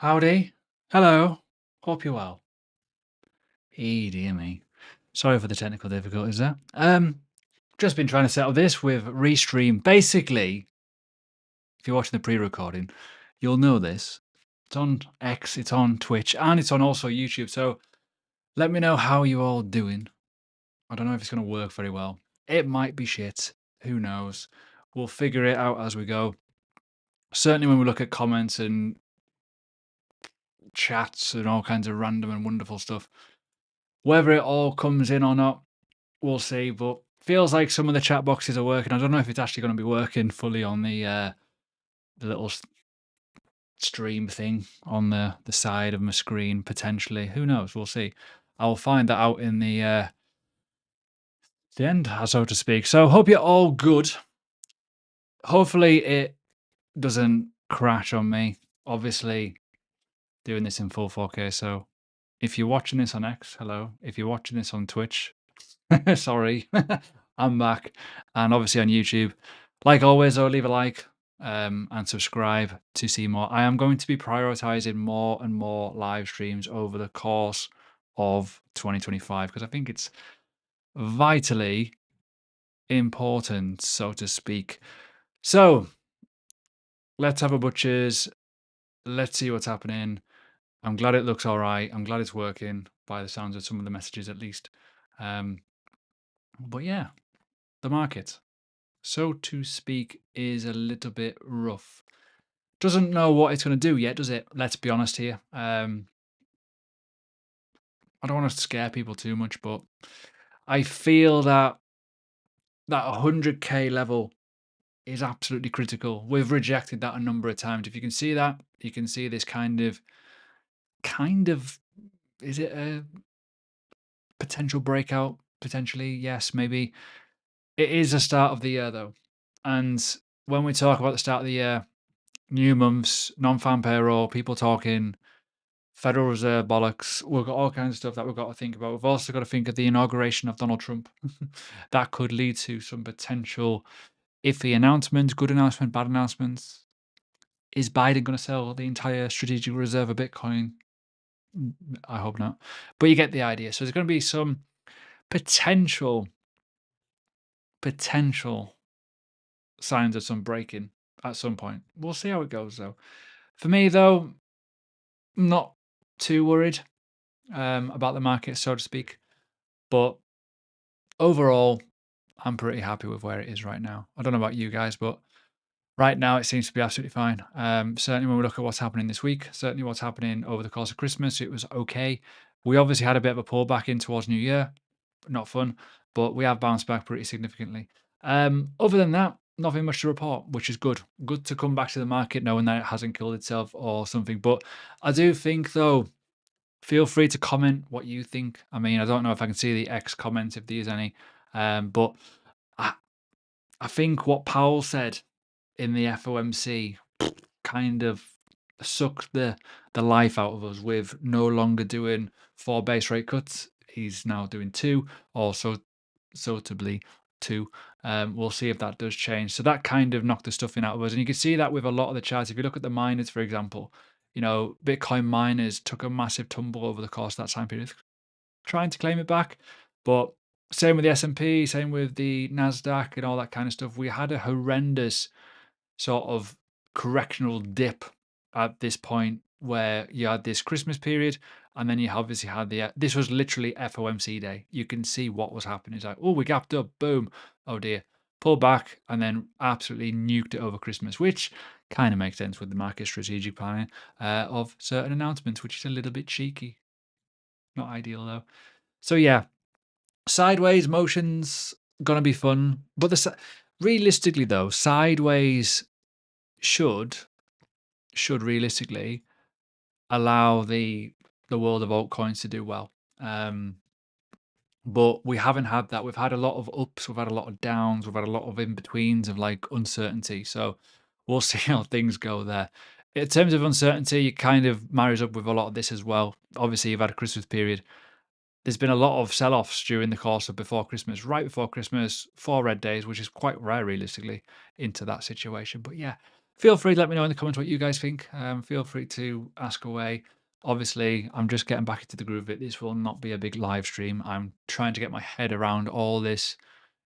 Howdy. Hello. Hope you're well. Dear me. Sorry for the technical difficulties there. Just been trying to set up this with Restream. Basically, if you're watching the pre-recording, you'll know this. It's on X, it's on Twitch, and it's on also YouTube. So let me know how you all doing. I don't know if it's going to work very well. It might be shit. Who knows? We'll figure it out as we go. Certainly when we look at comments and chats and all kinds of random and wonderful stuff. Whether it all comes in or not, we'll see. But feels like some of the chat boxes are working. I don't know if it's actually going to be working fully on the little stream thing on the side of my screen, potentially. Who knows? We'll see. I'll find that out in the end, so to speak. So hope you're all good. Hopefully it doesn't crash on me. Obviously, doing this in full 4K. So if you're watching this on X, hello. If you're watching this on Twitch, sorry, I'm back. And obviously on YouTube, like always, though, leave a like and subscribe to see more. I am going to be prioritizing more and more live streams over the course of 2025 because I think it's vitally important, so to speak. So let's have a butchers. Let's see what's happening. I'm glad it looks all right. I'm glad it's working by the sounds of some of the messages, at least. But yeah, the market, so to speak, is a little bit rough. Doesn't know what it's going to do yet, does it? Let's be honest here. I don't want to scare people too much, but I feel that 100K level is absolutely critical. We've rejected that a number of times. If you can see that, you can see this kind of Is it a potential breakout? Potentially, yes, maybe. It is the start of the year, though. And when we talk about the start of the year, new months, non-farm payroll, people talking Federal Reserve bollocks. We've got all kinds of stuff that we've got to think about. We've also got to think of the inauguration of Donald Trump. That could lead to some potential iffy announcements, good announcement, bad announcements. Is Biden going to sell the entire strategic reserve of Bitcoin? I hope not. But you get the idea. So there's going to be some potential potential signs of some breaking at some point. We'll see how it goes, though. For me, though, not too worried about the market, so to speak. But overall, I'm pretty happy with where it is right now. I don't know about you guys, but right now it seems to be absolutely fine. Certainly, when we look at what's happening this week, certainly what's happening over the course of Christmas, it was okay. We obviously had a bit of a pullback in towards New Year, not fun, but we have bounced back pretty significantly. Other than that, nothing much to report, which is good. Good to come back to the market knowing that it hasn't killed itself or something. But I do think, though, feel free to comment what you think. I mean, I don't know if I can see the X comments if there's any, but I, I think what Powell said in the FOMC kind of sucked the life out of us with no longer doing 4 base rate cuts. He's now doing 2, or suitably 2. We'll see if that does change. So that kind of knocked the stuffing out of us. And you can see that with a lot of the charts. If you look at the miners, for example, Bitcoin miners took a massive tumble over the course of that time period, trying to claim it back. But same with the S&P, same with the NASDAQ and all that kind of stuff. We had a horrendous sort of correctional dip at this point where you had this Christmas period, and then you obviously had this was literally FOMC day. You can see what was happening. It's like, oh, we gapped up, boom, oh dear, pull back, and then absolutely nuked it over Christmas, which kind of makes sense with the market strategic planning of certain announcements, which is a little bit cheeky. Not ideal though. So yeah, sideways motions gonna be fun, but realistically though, sideways should realistically allow the world of altcoins to do well. But we haven't had that. We've had a lot of ups, we've had a lot of downs, we've had a lot of in betweens of like uncertainty. So we'll see how things go there. In terms of uncertainty, it kind of marries up with a lot of this as well. Obviously, you've had a Christmas period. There's been a lot of sell-offs during the course of before Christmas, right before Christmas, 4 red days, which is quite rare realistically into that situation. But yeah, feel free to let me know in the comments what you guys think. Feel free to ask away. Obviously, I'm just getting back into the groove of it. This will not be a big live stream. I'm trying to get my head around all this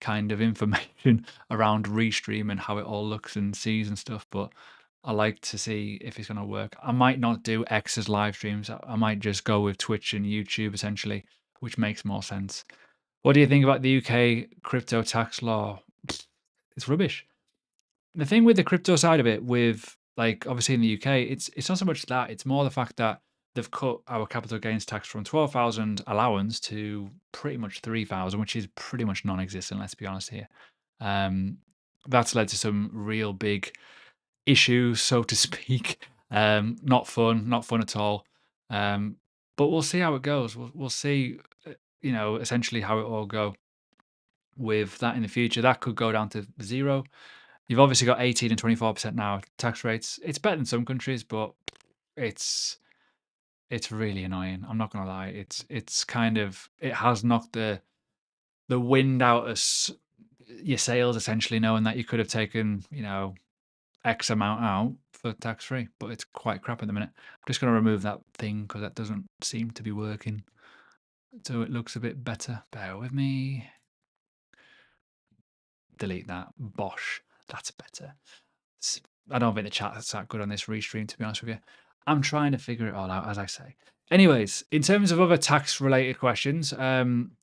kind of information around Restream and how it all looks and sees and stuff. But I like to see if it's going to work. I might not do X's live streams. I might just go with Twitch and YouTube essentially, which makes more sense. What do you think about the UK crypto tax law? It's rubbish. The thing with the crypto side of it, with like obviously in the UK, it's not so much that, it's more the fact that they've cut our capital gains tax from 12,000 allowance to pretty much 3,000, which is pretty much non-existent, let's be honest here. That's led to some real big issues, so to speak. Not fun at all. But we'll see how it goes. We'll see, essentially how it all go with that in the future. That could go down to 0. You've obviously got 18 and 24% now tax rates. It's better than some countries, but it's really annoying. I'm not gonna lie. It's kind of, it has knocked the wind out of your sails, essentially, knowing that you could have taken, X amount out for tax free, but it's quite crap at the minute. I'm just going to remove that thing because that doesn't seem to be working. So it looks a bit better. Bear with me. Delete that. Bosh. That's better. I don't think the chat's that good on this restream, to be honest with you. I'm trying to figure it all out, as I say. Anyways, in terms of other tax related questions, I'm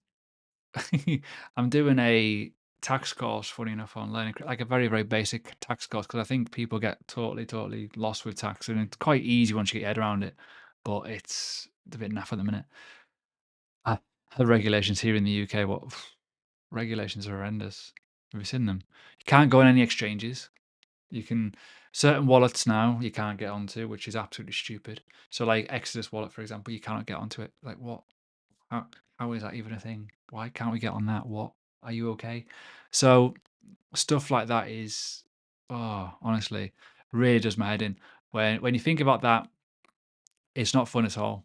doing a tax course, funny enough, on learning like a very, very basic tax course, because I think people get totally lost with tax, and it's quite easy once you get your head around it, but it's a bit naff at the minute. The regulations here in the UK, regulations are horrendous. Have you seen them? You can't go on any exchanges. You can Certain wallets now you can't get onto, which is absolutely stupid. So like Exodus wallet, for example, you cannot get onto it. Like what? How, how is that even a thing? Why can't we get on that? What? Are you okay? So stuff like that is, oh, honestly, really does my head in. When you think about that, it's not fun at all.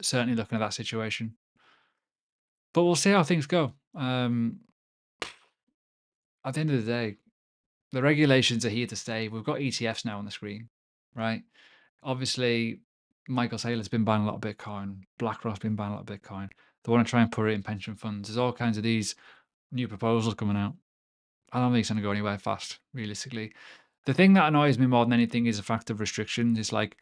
Certainly looking at that situation, but we'll see how things go. At the end of the day, the regulations are here to stay. We've got ETFs now on the screen, right? Obviously, Michael Saylor's been buying a lot of Bitcoin. BlackRock's been buying a lot of Bitcoin. They want to try and put it in pension funds. There's all kinds of these new proposals coming out. I don't think it's going to go anywhere fast, realistically. The thing that annoys me more than anything is the fact of restrictions. It's like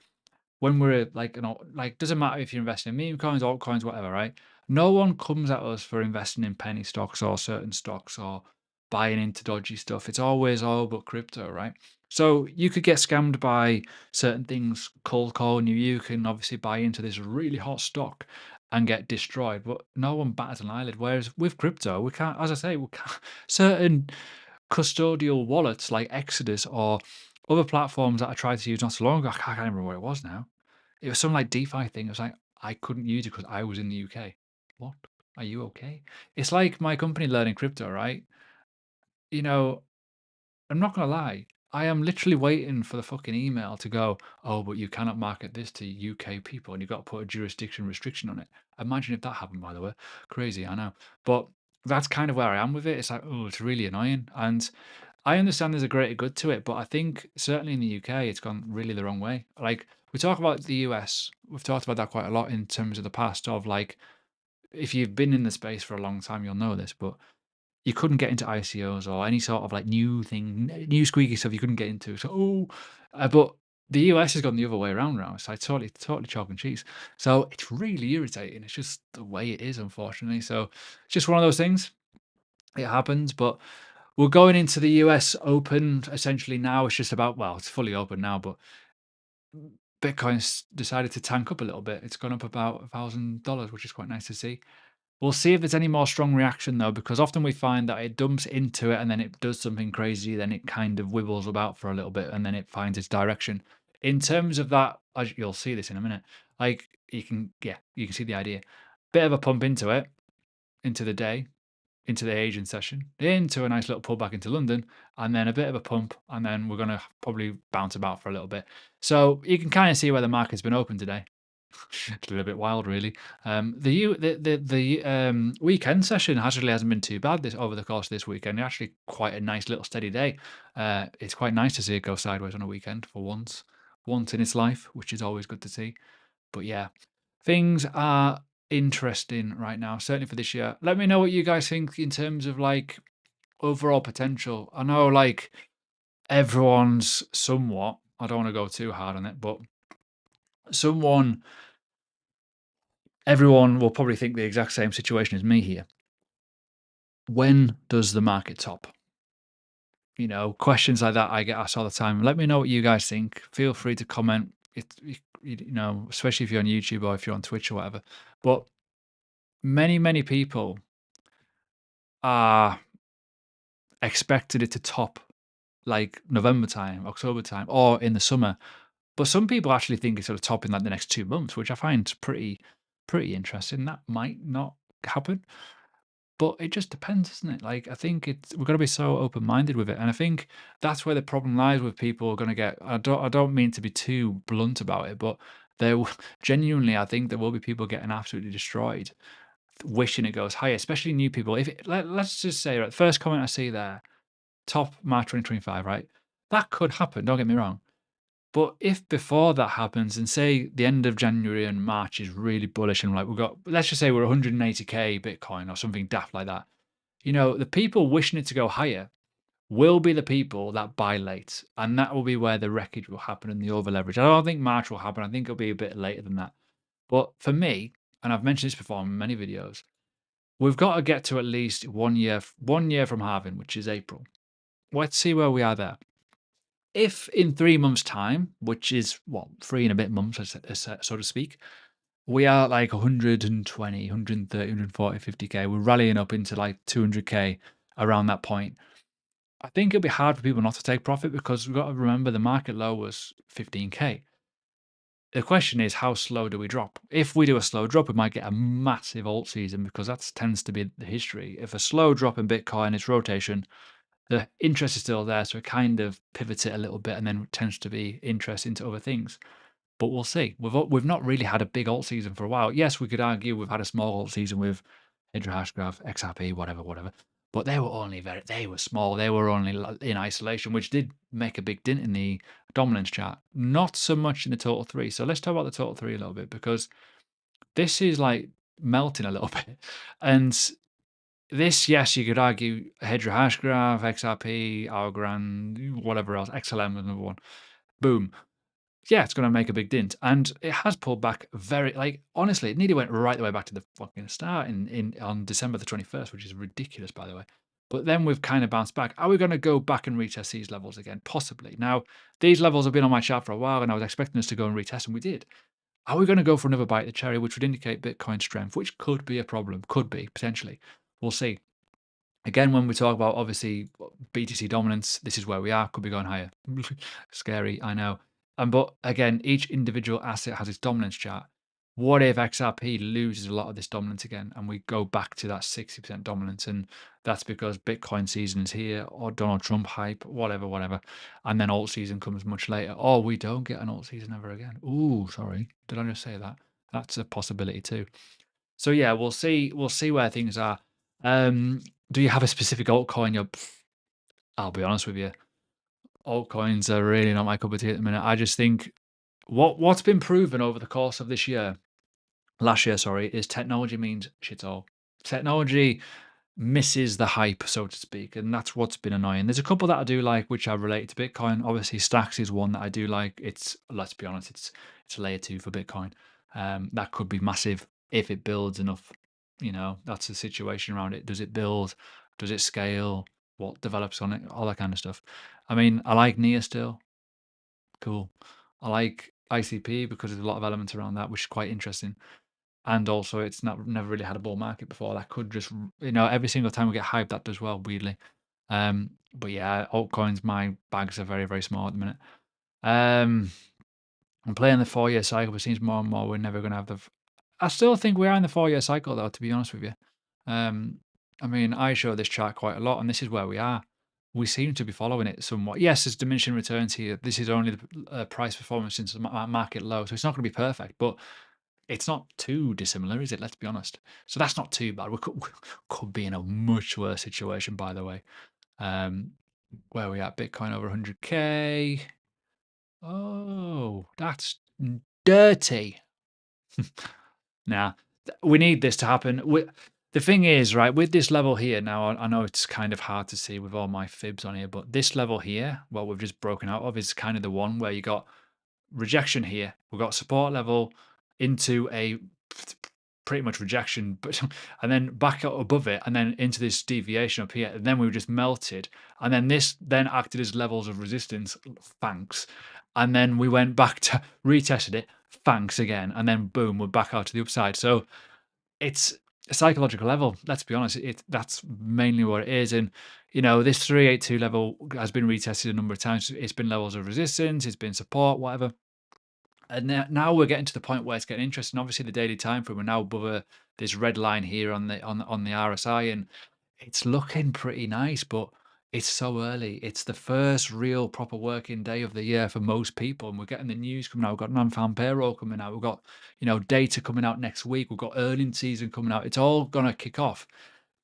when we're like, like doesn't matter if you're investing in meme coins, altcoins, whatever, right? No one comes at us for investing in penny stocks or certain stocks or buying into dodgy stuff. It's always all but crypto, right? So you could get scammed by certain things, cold calling you. You can obviously buy into this really hot stock and get destroyed, but no one bats an eyelid. Whereas with crypto, we can't, as I say, we can't, certain custodial wallets like Exodus or other platforms that I tried to use not so long ago. I can't remember what it was now. It was some like DeFi thing. It was like I couldn't use it because I was in the UK. What? Are you okay? It's like my company learning crypto, right? You know, I'm not gonna lie. I am literally waiting for the fucking email to go, oh, but you cannot market this to UK people and you've got to put a jurisdiction restriction on it. Imagine if that happened, by the way. Crazy, I know. But that's kind of where I am with it. It's like, oh, it's really annoying. And I understand there's a greater good to it, but I think certainly in the UK, it's gone really the wrong way. Like we talk about the US, we've talked about that quite a lot in terms of the past of like, if you've been in the space for a long time, you'll know this, but you couldn't get into ICOs or any sort of like new thing, new squeaky stuff you couldn't get into. So, but the US has gone the other way around now. It's like totally chalk and cheese. So it's really irritating. It's just the way it is, unfortunately. So it's just one of those things. It happens, but we're going into the US Open essentially now. It's just about, well, it's fully open now, but Bitcoin's decided to tank up a little bit. It's gone up about $1,000, which is quite nice to see. We'll see if there's any more strong reaction though, because often we find that it dumps into it and then it does something crazy, then it kind of wibbles about for a little bit and then it finds its direction. In terms of that, as you'll see this in a minute, like you can see the idea. Bit of a pump into it, into the day, into the Asian session, into a nice little pull back into London, and then a bit of a pump, and then we're going to probably bounce about for a little bit. So you can kind of see where the market's been open today. It's a little bit wild, really. The weekend session actually hasn't been too bad this over the course of this weekend. Actually, quite a nice little steady day. It's quite nice to see it go sideways on a weekend for once in its life, which is always good to see. But yeah, things are interesting right now, certainly for this year. Let me know what you guys think in terms of like overall potential. I know like everyone's somewhat, I don't want to go too hard on it, but everyone will probably think the exact same situation as me here. When does the market top? You know, questions like that I get asked all the time. Let me know what you guys think. Feel free to comment. You know, especially if you're on YouTube or if you're on Twitch or whatever. But many people are expected it to top like November time, October time, or in the summer. But some people actually think it's sort of top in like the next 2 months, which I find pretty interesting. That might not happen. But it just depends, doesn't it? Like, I think we've got to be so open-minded with it, and I think that's where the problem lies with people are gonna get I don't mean to be too blunt about it, but genuinely, I think there will be people getting absolutely destroyed, wishing it goes higher, especially new people. If let's just say, right, the first comment I see there, top March 2025, right? That could happen, don't get me wrong. But if before that happens and say the end of January and March is really bullish and like let's just say we're 180k Bitcoin or something daft like that, you know, the people wishing it to go higher will be the people that buy late. And that will be where the wreckage will happen and the over leverage. I don't think March will happen. I think it'll be a bit later than that. But for me, and I've mentioned this before in many videos, we've got to get to at least 1 year from halving, which is April. Let's see where we are there. If in 3 months' time, which is what, 3 and a bit months, so to speak, we are like 120, 130, 140, 50k, we're rallying up into like 200k around that point. I think it'll be hard for people not to take profit because we've got to remember the market low was 15K. The question is, how slow do we drop? If we do a slow drop, we might get a massive alt season because that tends to be the history. If a slow drop in Bitcoin, its rotation, the interest is still there, so it kind of pivots it a little bit and then tends to be interest into other things. But we'll see. We've not really had a big alt season for a while. Yes, we could argue we've had a small alt season with Hydra Hashgraph, XRP, whatever. But they were only they were small. They were only in isolation, which did make a big dent in the dominance chart. Not so much in the total three. So let's talk about the total three a little bit because this is like melting a little bit. And this, yes, you could argue Hydra Hashgraph, XRP, Algorand, whatever else, XLM was another one. Boom. Yeah, it's going to make a big dent, and it has pulled back very, like, honestly, it nearly went right the way back to the fucking start on December the 21st, which is ridiculous, by the way. But then we've kind of bounced back. Are we going to go back and retest these levels again? Possibly. Now, these levels have been on my chart for a while, and I was expecting us to go and retest, and we did. Are we going to go for another bite of the cherry, which would indicate Bitcoin strength, which could be a problem? Could be, potentially. We'll see. Again, when we talk about, obviously, BTC dominance, this is where we are. Could be going higher. Scary, I know. But again, each individual asset has its dominance chart. What if XRP loses a lot of this dominance again and we go back to that 60% dominance? And that's because Bitcoin season is here, or Donald Trump hype, whatever. And then alt season comes much later. Or we don't get an alt season ever again. Ooh, sorry. Did I just say that? That's a possibility too. So yeah, we'll see. We'll see where things are. Do you have a specific altcoin? I'll be honest with you. Altcoins are really not my cup of tea at the minute. I just think what's been proven over the course of last year, sorry, is technology means shit all. Technology misses the hype, so to speak, and that's what's been annoying. There's a couple that I do like, which are related to Bitcoin. Obviously, Stacks is one that I do like. It's, let's be honest, it's layer 2 for Bitcoin. That could be massive if it builds enough. That's the situation around it. Does it build? Does it scale? What develops on it? All that kind of stuff. I mean, I like Nia still. Cool. I like ICP because there's a lot of elements around that, which is quite interesting. And also, it's never really had a bull market before. That could just, every single time we get hyped, that does well, weirdly. But yeah, altcoins, my bags are very, very small at the minute. I'm playing the 4-year cycle, but it seems more and more we're never going to have I still think we are in the 4-year cycle, though, to be honest with you. I mean, I show this chart quite a lot, and this is where we are. We seem to be following it somewhat. Yes, there's diminishing returns here. This is only the price performance since the market low, so it's not going to be perfect, but it's not too dissimilar, is it? Let's be honest. So that's not too bad. We could be in a much worse situation, by the way. Where are we at? Bitcoin over 100K. Oh, that's dirty. Nah, we need this to happen. The thing is, right, with this level here, now I know it's kind of hard to see with all my fibs on here, but this level here, what we've just broken out of, is kind of the one where you got rejection here. We've got support level into a pretty much rejection, but and then back up above it, and then into this deviation up here, and then we were just melted, and then this then acted as levels of resistance, thanks, and then we went back to retested it, thanks again, and then boom, we're back out to the upside. So it's a psychological level. Let's be honest, that's mainly what it is. And this 382 level has been retested a number of times. It's been levels of resistance, it's been support, whatever. And now we're getting to the point where it's getting interesting. Obviously, the daily time frame, we're now above this red line here on the RSI, and it's looking pretty nice. But it's so early. It's the first real proper working day of the year for most people, and we're getting the news coming out. We've got non-farm payroll coming out. We've got data coming out next week. We've got earnings season coming out. It's all gonna kick off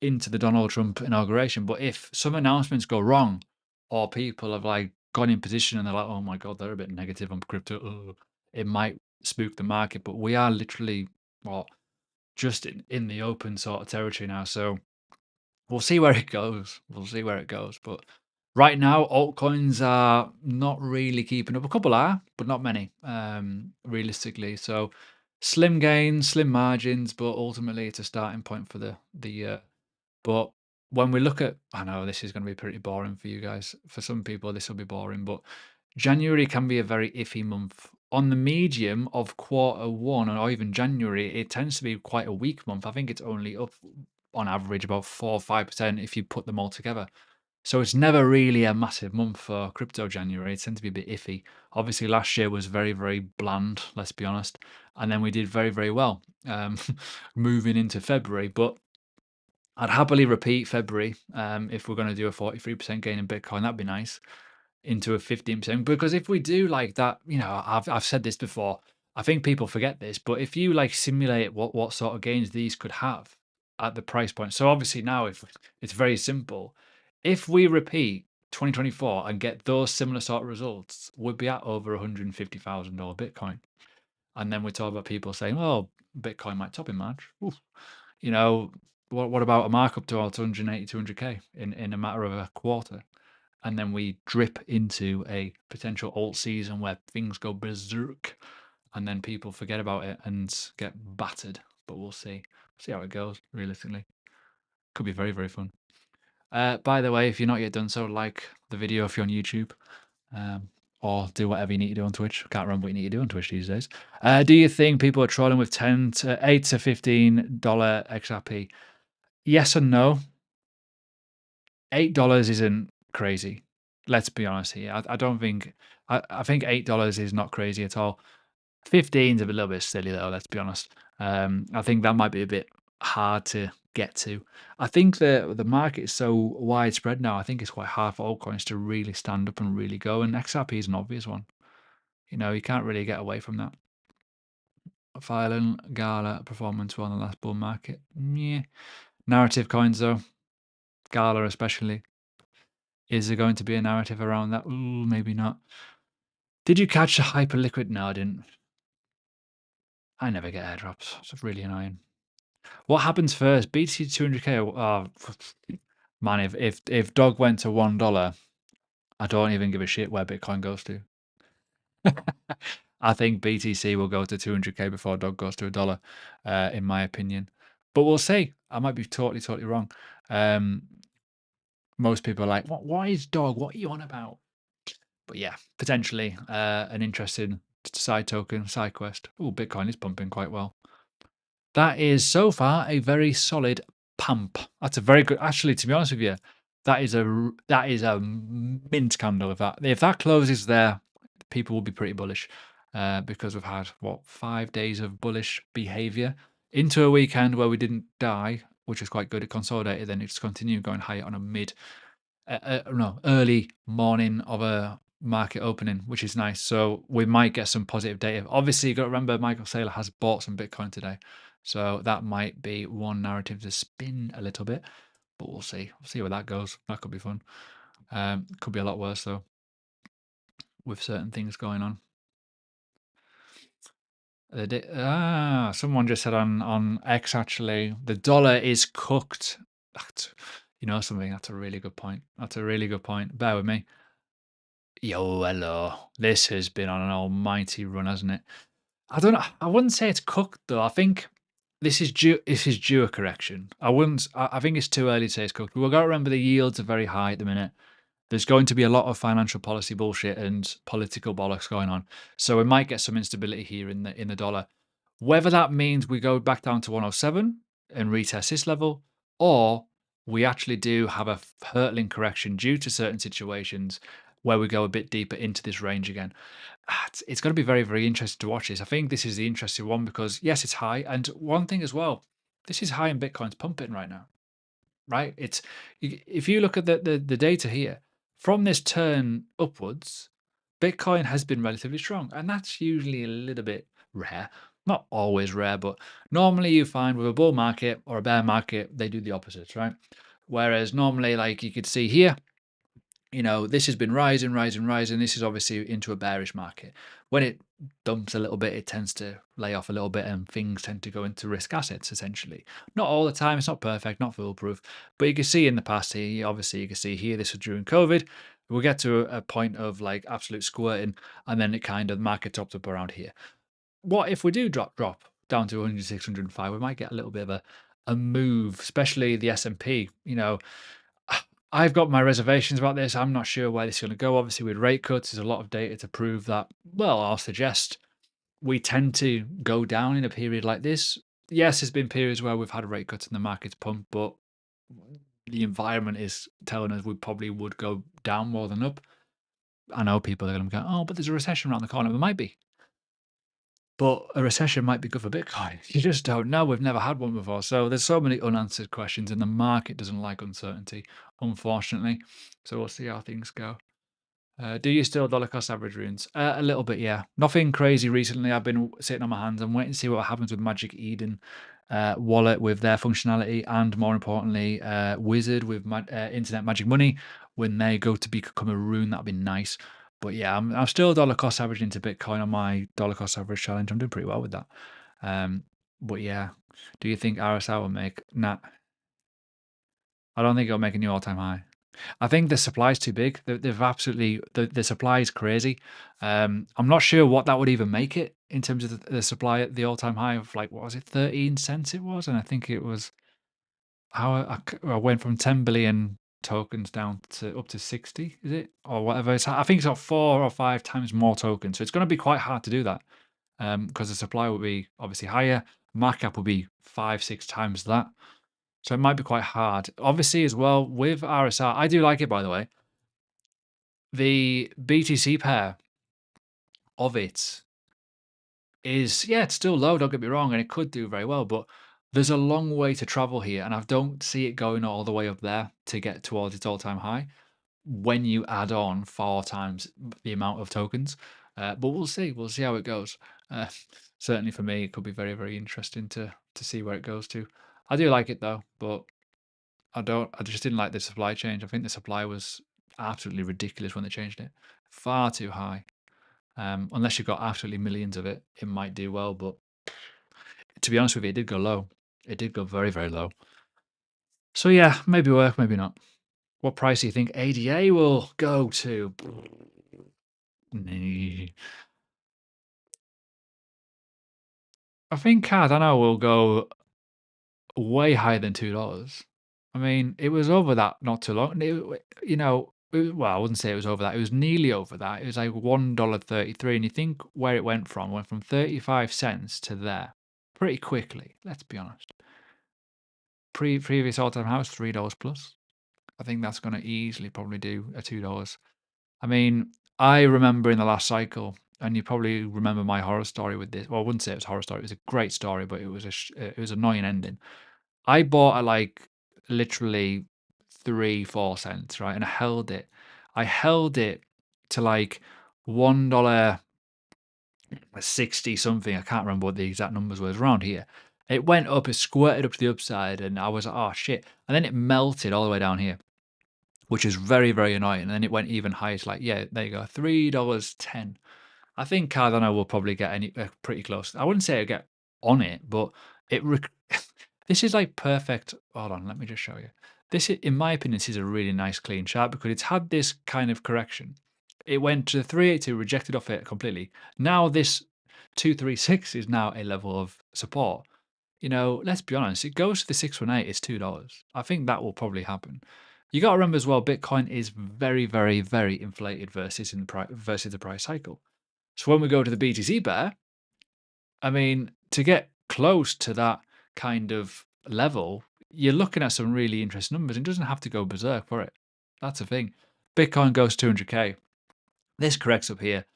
into the Donald Trump inauguration. But if some announcements go wrong, or people have like gone in position and they're like, oh my god, they're a bit negative on crypto, it might spook the market. But we are literally just in the open sort of territory now. So we'll see where it goes. But right now, altcoins are not really keeping up. A couple are, but not many, realistically. So slim gains, slim margins, but ultimately it's a starting point for the year. But when we look at, I know this is going to be pretty boring for you guys. For some people, this will be boring, but January can be a very iffy month. On the medium of Q1 or even January, it tends to be quite a weak month. I think it's only up on average about 4 or 5% if you put them all together. So it's never really a massive month for crypto January. It tends to be a bit iffy. Obviously, last year was very, very bland, let's be honest. And then we did very, very well moving into February. But I'd happily repeat February if we're going to do a 43% gain in Bitcoin. That'd be nice into a 15%. Because if we do like that, I've said this before. I think people forget this, but if you like simulate what sort of gains these could have at the price point. So obviously now if it's very simple. If we repeat 2024 and get those similar sort of results, we'd be at over $150,000 Bitcoin. And then we talk about people saying, "Oh, Bitcoin might top in March." Oof. You know, what about a markup to 180, 200K in a matter of a quarter? And then we drip into a potential alt season where things go berserk and then people forget about it and get battered. But we'll see how it goes realistically. Could be very, very fun. By the way, if you're not yet done so, like the video if you're on YouTube, or do whatever you need to do on Twitch. Can't remember what you need to do on Twitch these days. Do you think people are trolling with $8 to $15 XRP? Yes and no. $8 isn't crazy. Let's be honest here. I don't think. I think $8 is not crazy at all. 15's a little bit silly though. Let's be honest. I think that might be a bit hard to get to. I think the market is so widespread now. I think it's quite hard for altcoins to really stand up and really go. And XRP is an obvious one. You can't really get away from that. Phylon, Gala, performance on the last bull market. Yeah. Narrative coins though. Gala especially. Is there going to be a narrative around that? Ooh, maybe not. Did you catch the hyperliquid? No, I didn't. I never get airdrops. It's really annoying. What happens first? BTC 200K? Oh, man, if Dog went to $1, I don't even give a shit where Bitcoin goes to. I think BTC will go to 200K before Dog goes to $1, in my opinion. But we'll see. I might be totally wrong. Most people are like, what is Dog? What are you on about? But yeah, potentially an interesting side token, side quest. Oh, Bitcoin is pumping quite well. That is so far a very solid pump. That's a very good. Actually, to be honest with you, that is a mint candle. If that closes there, people will be pretty bullish because we've had 5 days of bullish behavior into a weekend where we didn't die, which is quite good. It consolidated, then it's continued going higher on a early morning of a market opening, which is nice. So we might get some positive data. Obviously, you've got to remember Michael Saylor has bought some Bitcoin today. So that might be one narrative to spin a little bit, but we'll see. We'll see where that goes. That could be fun. Could be a lot worse though, with certain things going on. Someone just said on X actually, the dollar is cooked. You know something? That's a really good point. That's a really good point. Bear with me. Yo, hello. This has been on an almighty run, hasn't it? I don't know. I wouldn't say it's cooked though. I think this is due a correction. I think it's too early to say it's cooked. We've got to remember the yields are very high at the minute. There's going to be a lot of financial policy bullshit and political bollocks going on. So we might get some instability here in the dollar. Whether that means we go back down to 107 and retest this level, or we actually do have a hurtling correction due to certain situations where we go a bit deeper into this range again. It's going to be very, very interesting to watch this. I think this is the interesting one because, yes, it's high. And one thing as well, this is high and Bitcoin's pumping right now, right? If you look at the data here, from this turn upwards, Bitcoin has been relatively strong. And that's usually a little bit rare. Not always rare, but normally you find with a bull market or a bear market, they do the opposites, right? Whereas normally, like you could see here, this has been rising. This is obviously into a bearish market. When it dumps a little bit, it tends to lay off a little bit and things tend to go into risk assets, essentially. Not all the time. It's not perfect, not foolproof. But you can see in the past here, obviously you can see here, this was during COVID. We'll get to a point of like absolute squirting and then it kind of market topped up around here. What if we do drop down to 106, 105? We might get a little bit of a move, especially the S&P, I've got my reservations about this. I'm not sure where this is going to go. Obviously, with rate cuts, there's a lot of data to prove that. Well, I'll suggest we tend to go down in a period like this. Yes, there's been periods where we've had rate cuts and the market's pumped, but the environment is telling us we probably would go down more than up. I know people are going to go, oh, but there's a recession around the corner. There might be. But a recession might be good for Bitcoin. You just don't know. We've never had one before. So there's so many unanswered questions, and the market doesn't like uncertainty, unfortunately. So we'll see how things go. Do you still dollar cost average runes? A little bit, yeah. Nothing crazy recently. I've been sitting on my hands. I'm waiting to see what happens with Magic Eden wallet with their functionality, and more importantly, Wizard with Internet Magic Money. When they go to become a rune, that'd be nice. But yeah, I'm still dollar cost averaging into Bitcoin on my dollar cost average challenge. I'm doing pretty well with that. But yeah, do you think RSI will make? Nah, I don't think it'll make a new all-time high. I think the supply is too big. They've absolutely the supply is crazy. I'm not sure what that would even make it in terms of the supply at the all-time high of like what was it, 13 cents it was, and I think it was how I went from 10 billion tokens down to up to 60, is it or whatever? I think it's got 4 or 5 times more tokens, so it's going to be quite hard to do that because the supply will be obviously higher. Market cap will be 5-6 times that. So it might be quite hard. Obviously, as well, with RSR, I do like it, by the way. The BTC pair of it is, yeah, it's still low, don't get me wrong, and it could do very well, but there's a long way to travel here, and I don't see it going all the way up there to get towards its all-time high when you add on 4 times the amount of tokens. But we'll see. We'll see how it goes. Uh, certainly for me, it could be very, very interesting to see where it goes to. I do like it, though, but I just didn't like the supply change. I think the supply was absolutely ridiculous when they changed it. Far too high. Unless you've got absolutely millions of it, it might do well. But to be honest with you, it did go low. It did go very, very low. So yeah, maybe work, maybe not. What price do you think ADA will go to? I think Cardano will go way higher than $2. I mean, it was over that not too long. Well, I wouldn't say it was over that. It was nearly over that. It was like $1.33, and you think where it went from? Went from 35 cents to there, pretty quickly. Let's be honest. Previous all-time high was $3 plus. I think that's going to easily probably do a $2. I mean, I remember in the last cycle, and you probably remember my horror story with this. Well, I wouldn't say it was a horror story. It was a great story, but it was it was an annoying ending. I bought at like literally 3-4 cents, right? And I held it. I held it to like $1.60 something. I can't remember what the exact numbers was around here. It went up, it squirted up to the upside, and I was like, oh shit. And then it melted all the way down here, which is very, very annoying. And then it went even higher. It's like, yeah, there you go, $3.10. I think Cardano will probably get pretty close. I wouldn't say it'll get on it, but it. This is like perfect. Hold on, let me just show you. This, in my opinion, this is a really nice clean chart because it's had this kind of correction. It went to 382, rejected off it completely. Now this 236 is now a level of support. Let's be honest, it goes to the 618, it's $2. I think that will probably happen. You got to remember as well, Bitcoin is very, very, very inflated versus the price cycle. So when we go to the BTC bear, I mean, to get close to that kind of level, you're looking at some really interesting numbers. It doesn't have to go berserk for it. That's the thing. Bitcoin goes 200K. This corrects up here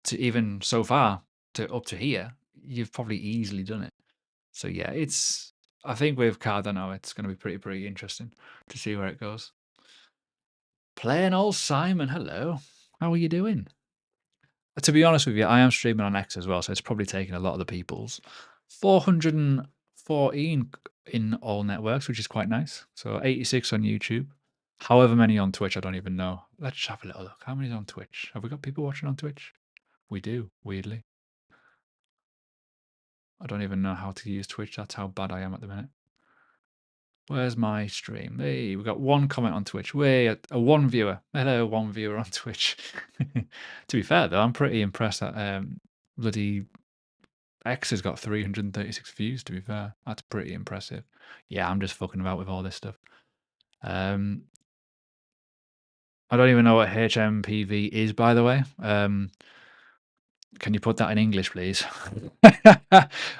to even so far to up to here. You've probably easily done it. So yeah, I think with Cardano, it's going to be pretty interesting to see where it goes. Plain old Simon, hello. How are you doing? To be honest with you, I am streaming on X as well, so it's probably taking a lot of the people's. 414 in all networks, which is quite nice. So 86 on YouTube. However many on Twitch, I don't even know. Let's have a little look. How many is on Twitch? Have we got people watching on Twitch? We do, weirdly. I don't even know how to use Twitch. That's how bad I am at the minute. Where's my stream? Hey, we got one comment on Twitch. A one viewer. Hello, one viewer on Twitch. To be fair, though, I'm pretty impressed that bloody X has got 336 views, to be fair. That's pretty impressive. Yeah, I'm just fucking about with all this stuff. I don't even know what HMPV is, by the way. Can you put that in English, please?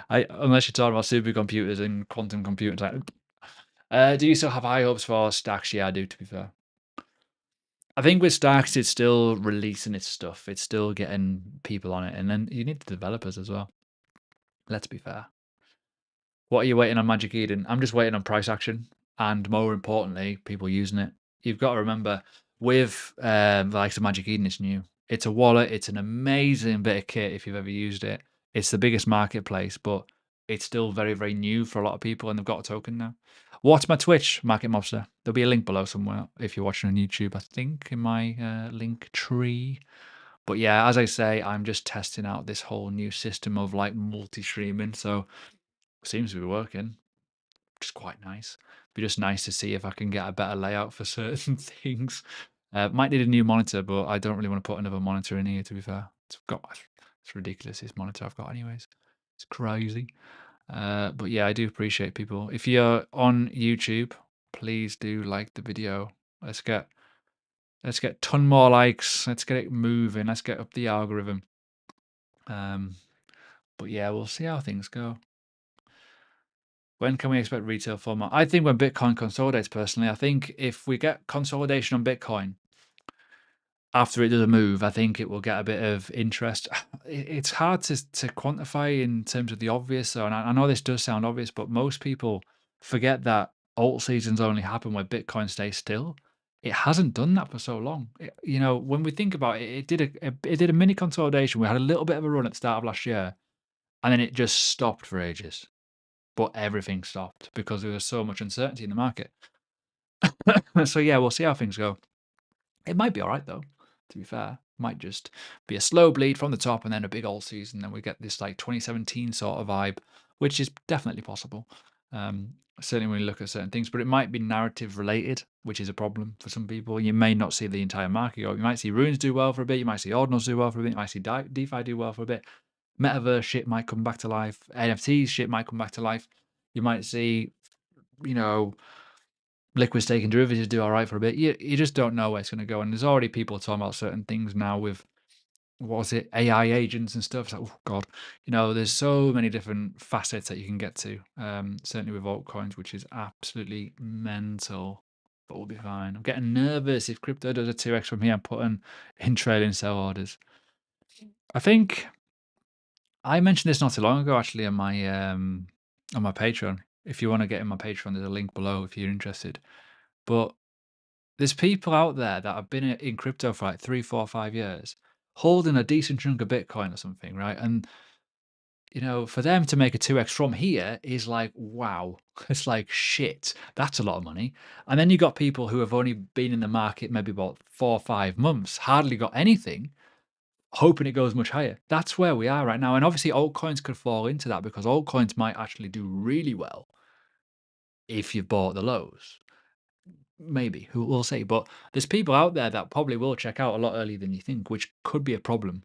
Unless you're talking about supercomputers and quantum computers. Do you still have high hopes for Stacks? Yeah, I do, to be fair. I think with Stacks, it's still releasing its stuff. It's still getting people on it. And then you need the developers as well. Let's be fair. What are you waiting on Magic Eden? I'm just waiting on price action. And more importantly, people using it. You've got to remember, with the likes of Magic Eden, it's new. It's a wallet. It's an amazing bit of kit if you've ever used it. It's the biggest marketplace, but it's still very, very new for a lot of people, and they've got a token now. Watch my Twitch, Market Mobster. There'll be a link below somewhere if you're watching on YouTube, I think, in my link tree. But yeah, as I say, I'm just testing out this whole new system of like multi-streaming. So seems to be working, which is quite nice. Be just nice to see if I can get a better layout for certain things. Might need a new monitor, but I don't really want to put another monitor in here, to be fair. It's ridiculous, this monitor I've got anyways. It's crazy. But yeah, I do appreciate people. If you're on YouTube, please do like the video. Let's get a ton more likes. Let's get it moving. Let's get up the algorithm. But yeah, we'll see how things go. When can we expect retail format? I think when Bitcoin consolidates, personally. I think if we get consolidation on Bitcoin after it does a move, I think it will get a bit of interest. It's hard to quantify in terms of the obvious. So, and I know this does sound obvious, but most people forget that alt seasons only happen when Bitcoin stays still. It hasn't done that for so long. When we think about it, it did a mini consolidation. We had a little bit of a run at the start of last year, and then it just stopped for ages. But everything stopped because there was so much uncertainty in the market. So yeah, we'll see how things go. It might be all right though, to be fair. Might just be a slow bleed from the top and then a big all season. Then we get this like 2017 sort of vibe, which is definitely possible. Certainly when you look at certain things, but it might be narrative related, which is a problem for some people. You may not see the entire market go. You might see runes do well for a bit. You might see ordinals do well for a bit. You might see DeFi do well for a bit. Metaverse shit might come back to life. NFTs shit might come back to life. You might see, liquid staking derivatives do all right for a bit. You just don't know where it's going to go. And there's already people talking about certain things now with, what was it, AI agents and stuff. It's like, oh God, there's so many different facets that you can get to. Certainly with altcoins, which is absolutely mental. But we'll be fine. I'm getting nervous if crypto does a 2x from here. I'm putting in trailing sell orders. I think I mentioned this not too long ago, actually, on my Patreon. If you want to get in my Patreon, there's a link below if you're interested. But there's people out there that have been in crypto for like 3, 4, 5 years, holding a decent chunk of Bitcoin or something, right? And for them to make a 2x from here is like, wow. It's like, shit, that's a lot of money. And then you got people who have only been in the market maybe about 4 or 5 months, hardly got anything, hoping it goes much higher. That's where we are right now. And obviously altcoins could fall into that because altcoins might actually do really well if you've bought the lows. Maybe, who will say? But there's people out there that probably will check out a lot earlier than you think, which could be a problem,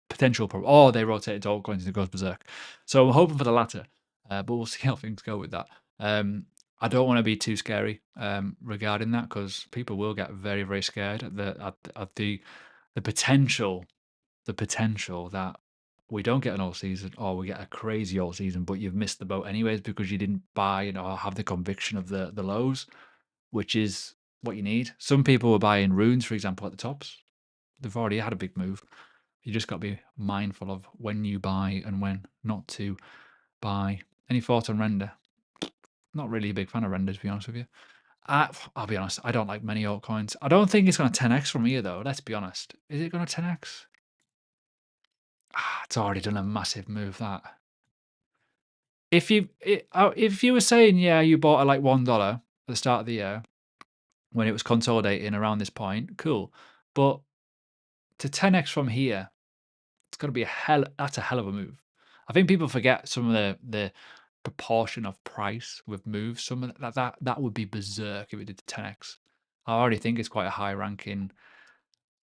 potential problem. Or they rotate it to altcoins and it goes berserk. So I'm hoping for the latter, but we'll see how things go with that. I don't want to be too scary regarding that because people will get very, very scared at the potential that we don't get an all season or we get a crazy all season, but you've missed the boat anyways because you didn't buy or have the conviction of the lows, which is what you need. Some people were buying runes, for example, at the tops. They've already had a big move. You just got to be mindful of when you buy and when not to buy. Any thoughts on render? Not really a big fan of render, to be honest with you. I'll be honest, I don't like many altcoins. I don't think it's going to 10x from here, though. Let's be honest. Is it going to 10x? It's already done a massive move, that. If you were saying, yeah, you bought at like $1 at the start of the year when it was consolidating around this point, cool. But to 10x from here, it's going to be that's a hell of a move. I think people forget some of the proportion of price with moves. Some of that would be berserk if it did 10x. I already think it's quite a high ranking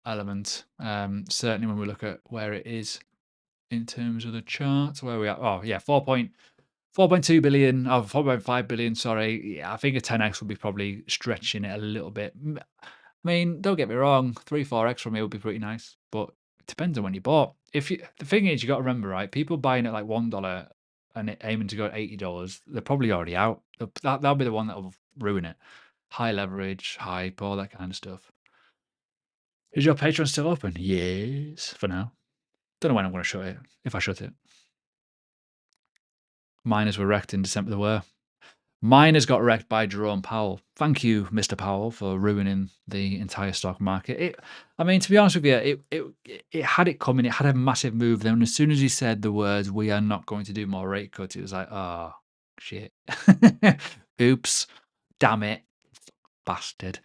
element. Certainly when we look at where it is in terms of the charts, where we are. Oh yeah, 4.2 billion, or 4.5 billion, sorry. Yeah, I think a 10x would be probably stretching it a little bit. I mean, don't get me wrong, 3, 4x from here would be pretty nice, but it depends on when you bought. The thing is, you got to remember, right? People buying at like $1 and aiming to go at $80, they're probably already out. That'll be the one that will ruin it. High leverage, hype, all that kind of stuff. Is your Patreon still open? Yes, for now. Don't know when I'm going to shut it, if I shut it. Miners were wrecked in December. They were. Miners got wrecked by Jerome Powell. Thank you, Mr. Powell, for ruining the entire stock market. I mean, to be honest with you, it had it coming. It had a massive move. Then as soon as he said the words, "We are not going to do more rate cuts," it was like, oh shit, oops, damn it, bastard.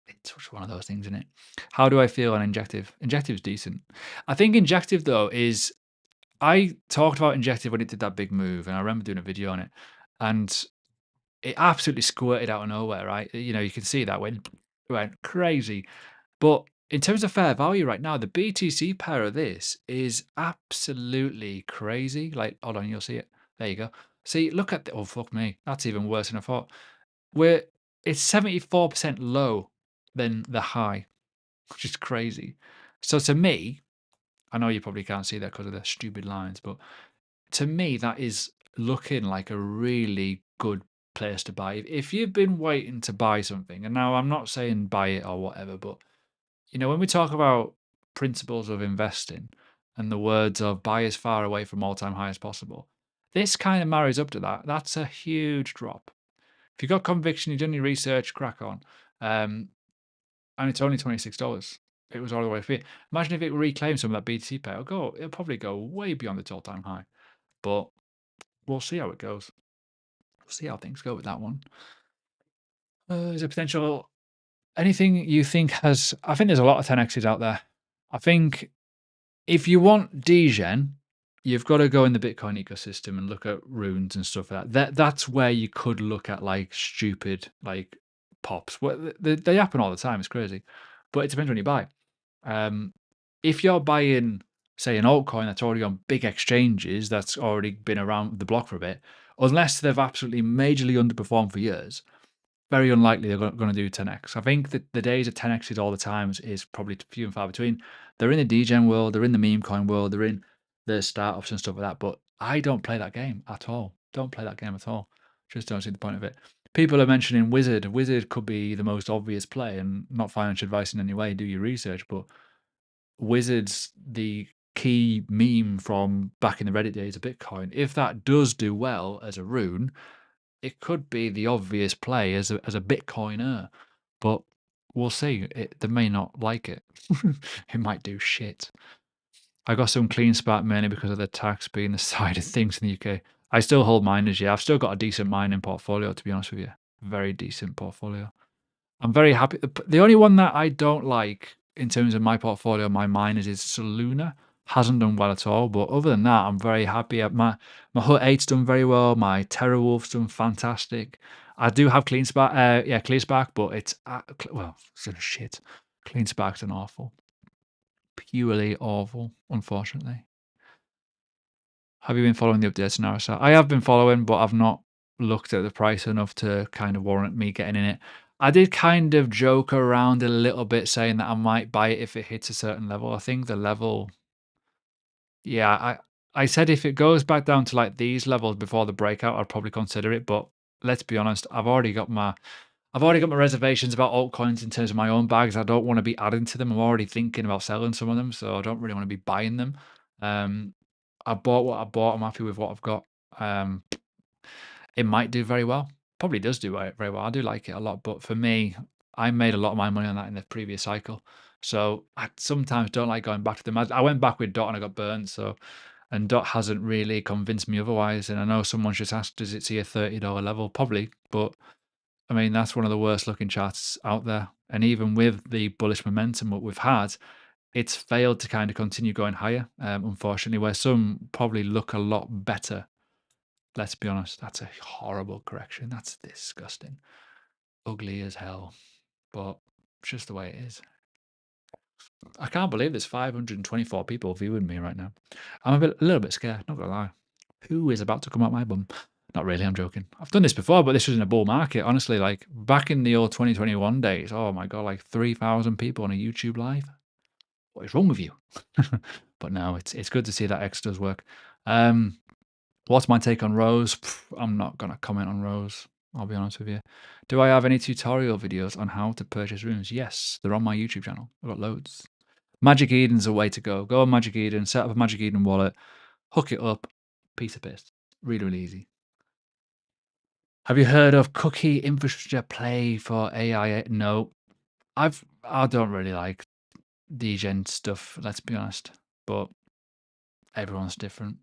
It's just one of those things, isn't it? How do I feel on Injective? Injective's decent. I think Injective though is. I talked about Injective when it did that big move, and I remember doing a video on it, and it absolutely squirted out of nowhere, right? You know, you can see that went crazy. But in terms of fair value right now, the BTC pair of this is absolutely crazy. Like, hold on, you'll see it. There you go. See, look at the, oh fuck me, that's even worse than I thought. It's 74% low than the high, which is crazy. So to me, I know you probably can't see that because of the stupid lines, but to me, that is looking like a really good place to buy. If you've been waiting to buy something, and now I'm not saying buy it or whatever, but you know, when we talk about principles of investing and the words of buy as far away from all-time high as possible, this kind of marries up to that. That's a huge drop. If you've got conviction, you've done your research, crack on. And it's only $26. It was all the way free. Imagine if it reclaimed some of that BTC pair. It'll probably go way beyond its all-time high. But we'll see how it goes. We'll see how things go with that one. Is there potential anything you think has? I think there's a lot of 10x's out there. I think if you want degen, you've got to go in the Bitcoin ecosystem and look at runes and stuff like that. That's where you could look at like stupid like pops. Well, they happen all the time. It's crazy, but it depends when you buy. If you're buying, say, an altcoin that's already on big exchanges, that's already been around the block for a bit, unless they've absolutely majorly underperformed for years, very unlikely they're going to do 10x. I think that the days of 10x's all the time is probably few and far between. They're in the degen world, they're in the meme coin world, they're in the startups and stuff like that. But I don't play that game at all. Don't play that game at all. Just don't see the point of it. People are mentioning Wizard. Wizard could be the most obvious play, and not financial advice in any way. Do your research, but Wizard's the key meme from back in the Reddit days of Bitcoin. If that does do well as a rune, it could be the obvious play as a Bitcoiner, but we'll see. They may not like it. It might do shit. I got some clean spark mainly because of the tax being the side of things in the UK. I still hold miners, yeah. I've still got a decent mining portfolio, to be honest with you. Very decent portfolio. I'm very happy. The only one that I don't like in terms of my portfolio, my miners, is Soluna. Hasn't done well at all, but other than that, I'm very happy. My Hut 8's done very well. My TerraWolf's done fantastic. I do have Clean Spark, Clear Spark, but it's well, it's shit. Clean Spark's an awful, purely awful, unfortunately. Have you been following the updates on RSI? I have been following, but I've not looked at the price enough to kind of warrant me getting in it. I did kind of joke around a little bit saying that I might buy it if it hits a certain level. I think the level, yeah, I said if it goes back down to like these levels before the breakout, I'd probably consider it. But let's be honest, I've already got my reservations about altcoins in terms of my own bags. I don't want to be adding to them. I'm already thinking about selling some of them, so I don't really want to be buying them. I bought what I bought. I'm happy with what I've got. It might do very well. Probably does do very well. I do like it a lot. But for me, I made a lot of my money on that in the previous cycle. So I sometimes don't like going back to them. I went back with Dot and I got burned. So, and Dot hasn't really convinced me otherwise. And I know someone just asked, does it see a $30 level? Probably. But I mean, that's one of the worst looking charts out there. And even with the bullish momentum what we've had, it's failed to kind of continue going higher, unfortunately, where some probably look a lot better. Let's be honest, that's a horrible correction. That's disgusting. Ugly as hell. But it's just the way it is. I can't believe there's 524 people viewing me right now. I'm a little bit scared, not gonna lie. Who is about to come out my bum? Not really, I'm joking. I've done this before, but this was in a bull market. Honestly, like back in the old 2021 days, oh my God, like 3,000 people on a YouTube live. What is wrong with you? But no, it's good to see that X does work. What's my take on Rose? I'm not going to comment on Rose. I'll be honest with you. Do I have any tutorial videos on how to purchase rooms? Yes, they're on my YouTube channel. I've got loads. Magic Eden's a way to go. Go on Magic Eden, set up a Magic Eden wallet, hook it up, piece of piss. Really, really easy. Have you heard of cookie infrastructure play for AI? No. I don't really like degen stuff, let's be honest. But everyone's different.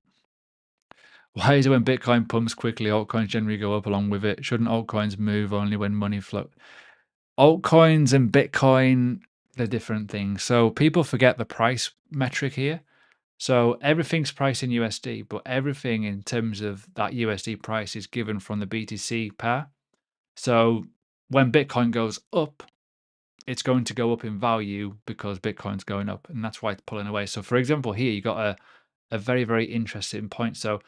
Why is it when Bitcoin pumps quickly, altcoins generally go up along with it? Shouldn't altcoins move only when money flow? Altcoins and Bitcoin, they're different things. So people forget the price metric here. So everything's priced in USD, but everything in terms of that USD price is given from the BTC pair. So when Bitcoin goes up, it's going to go up in value because Bitcoin's going up, and that's why it's pulling away. So for example, here you got a very, very interesting point. So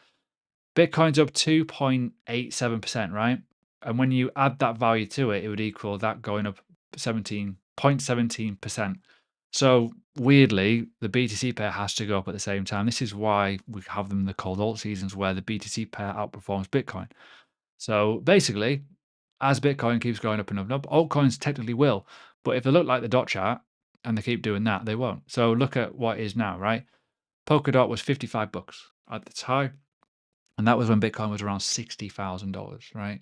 Bitcoin's up 2.87%, right? And when you add that value to it, it would equal that going up 17.17%. So weirdly, the BTC pair has to go up at the same time. This is why we have them in the cold alt seasons where the BTC pair outperforms Bitcoin. So basically, as Bitcoin keeps going up and up and up, altcoins technically will. But if they look like the dot chart and they keep doing that, they won't. So look at what it is now, right? Polkadot was $55 at its high. And that was when Bitcoin was around $60,000, right?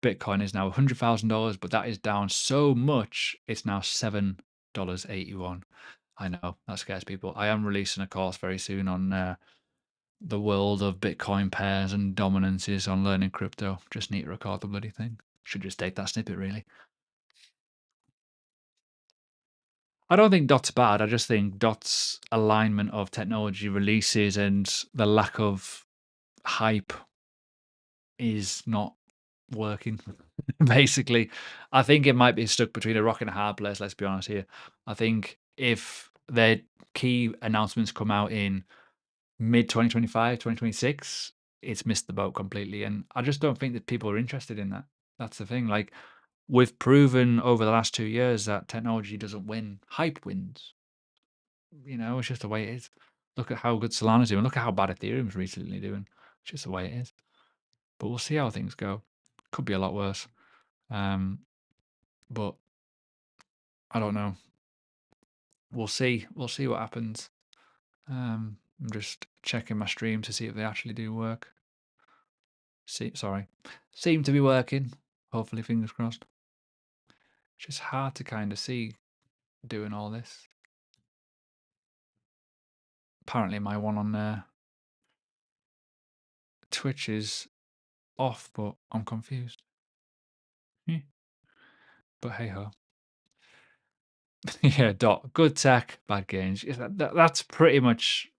Bitcoin is now $100,000, but that is down so much, it's now $7.81. I know, that scares people. I am releasing a course very soon on the world of Bitcoin pairs and dominances on learning crypto. Just need to record the bloody thing. Should just take that snippet, really. I don't think Dot's bad. I just think Dot's alignment of technology releases and the lack of hype is not working. Basically, I think it might be stuck between a rock and a hard place. Let's be honest here. I think if their key announcements come out in mid 2025, 2026, it's missed the boat completely. And I just don't think that people are interested in that. That's the thing. Like, we've proven over the last 2 years that technology doesn't win, hype wins. You know, it's just the way it is. Look at how good Solana's doing. Look at how bad Ethereum's recently doing. It's just the way it is. But we'll see how things go. Could be a lot worse. But I don't know. We'll see. We'll see what happens. I'm just checking my stream to see if they actually do work. Seem to be working. Hopefully, fingers crossed. It's just hard to kind of see doing all this. Apparently, my one on Twitch is off, but I'm confused. But hey ho. Yeah, Dot. Good tech, bad games. That's pretty much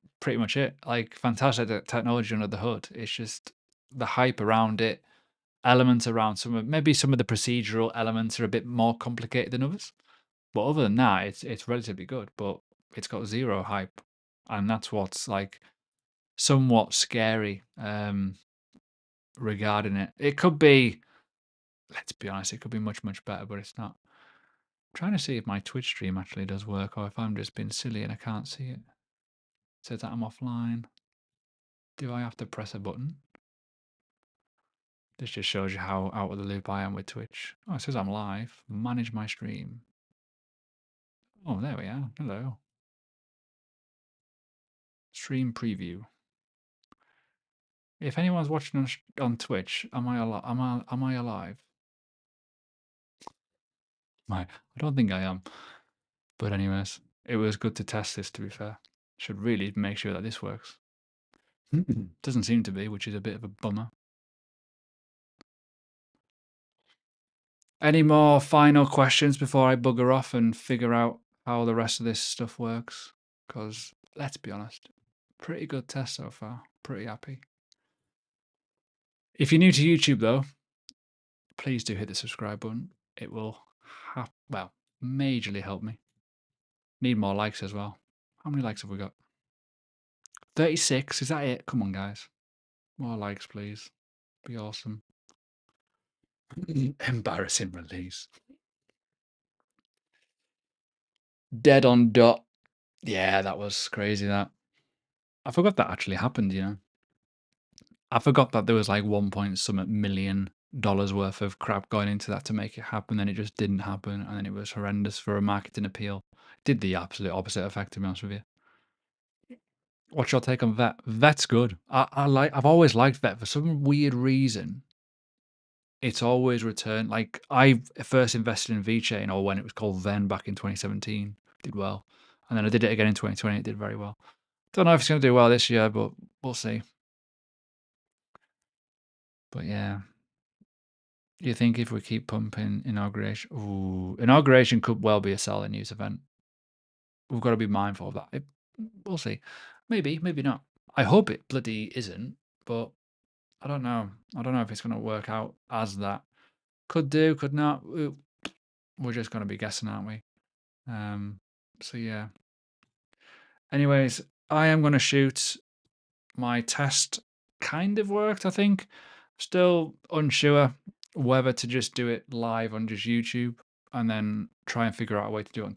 it. Like, fantastic technology under the hood. It's just the hype around it, elements around maybe some of the procedural elements are a bit more complicated than others. But other than that, it's relatively good. But it's got zero hype, and that's what's like somewhat scary regarding it. It could be, let's be honest, it could be much, much better, but it's not. Trying to see if my Twitch stream actually does work or if I'm just being silly and I can't see it. It says that I'm offline. Do I have to press a button? This just shows you how out of the loop I am with Twitch. Oh, it says I'm live. Manage my stream. Oh, there we are. Hello. Stream preview. If anyone's watching on Twitch, am I alive? I don't think I am. But anyways, it was good to test this, to be fair. Should really make sure that this works. Doesn't seem to be, which is a bit of a bummer. Any more final questions before I bugger off and figure out how the rest of this stuff works? Because, let's be honest, pretty good test so far. Pretty happy. If you're new to YouTube, though, please do hit the subscribe button. It will, majorly help me. Need more likes as well. How many likes have we got? 36. Is that it? Come on, guys. More likes, please. Be awesome. Embarrassing release. Dead on dot. Yeah, that was crazy, that. I forgot that actually happened, you know. I forgot that there was like 1 point something million dollars worth of crap going into that to make it happen. Then it just didn't happen, and then it was horrendous for a marketing appeal. Did the absolute opposite effect, to be honest with you. What's your take on Vet? Vet's good. I've always liked Vet for some weird reason. It's always returned. Like I first invested in VeChain, or when it was called Ven back in 2017, did well, and then I did it again in 2020. It did very well. Don't know if it's going to do well this year, but we'll see. But yeah, you think if we keep pumping inauguration, inauguration could well be a selling news event. We've got to be mindful of that. We'll see. Maybe, maybe not. I hope it bloody isn't, but I don't know. I don't know if it's going to work out as that. Could do, could not. We're just going to be guessing, aren't we? So yeah. Anyways, I am going to shoot. My test kind of worked, I think. Still unsure whether to just do it live on just YouTube and then try and figure out a way to do it on